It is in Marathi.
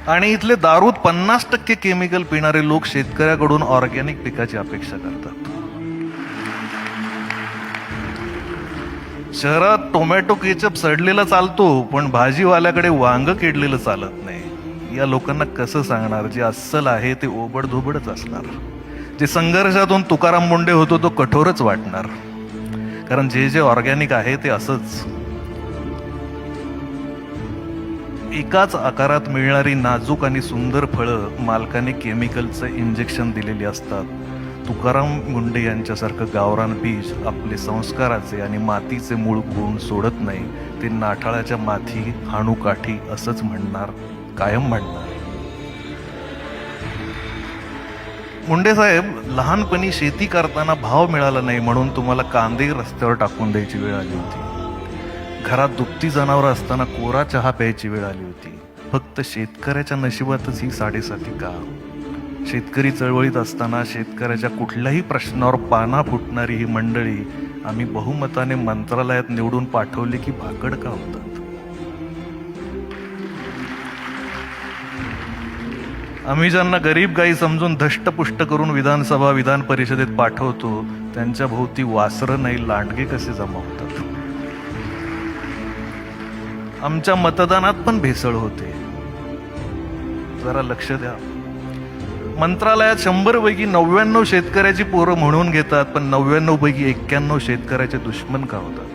आणि इथले दारूत 50% केमिकल पिणारे लोक शेतकऱ्याकडून ऑर्गॅनिक पिकाची अपेक्षा करतात. शहरात टोमॅटो केचप सडलेला चालतो, पण भाजीवाल्याकडे वांग किडलेलं चालत नाही. या लोकांना कसं सांगणार? जे अस्सल आहे ते ओबडधोबडच असणार. जे संघर्षातून तुकाराम मुंडे होतो तो कठोरच वाटणार. कारण जे जे ऑर्गॅनिक आहे ते असंच. एकाच आकारात मिळणारी नाजूक आणि सुंदर फळं मालकाने केमिकलचं इंजेक्शन दिलेली असतात. तुकाराम मुंडे यांच्यासारखं गावरान बीज आपले संस्काराचे आणि मातीचे मूळ गुण सोडत नाही. ते नाठाळाच्या माथी हाणू काठी असंच म्हणणार, कायम म्हणणार. मुंडे साहेब, लहानपणी शेती करताना भाव मिळाला नाही म्हणून तुम्हाला कांदे रस्त्यावर टाकून द्यायची वेळ आली होती. घरात दुभती जनावरं असताना कोरा चहा प्यायची वेळ आली होती. फक्त शेतकऱ्याच्या नशिबातच ही साडेसाती का? शेतकरी चळवळीत असताना शेतकऱ्याच्या कुठल्याही प्रश्नावर पाना फुटणारी ही मंडळी आम्ही बहुमताने मंत्रालयात निवडून पाठवली की भाकड का होतात? आम्ही ज्यांना गरीब गाई समजून धष्टपुष्ट करून विधानसभा विधान परिषदेत पाठवतो त्यांच्या भोवती वासरं नाही लांडगे कसे जमा होतात? आमच्या मतदानात पण भेसळ होते, जरा लक्ष द्या. मंत्रालयात 100 पैकी 99 शेतकऱ्याची पोरं म्हणून घेतात, पण 99 पैकी 91 शेतकऱ्याचे दुश्मन का होतात?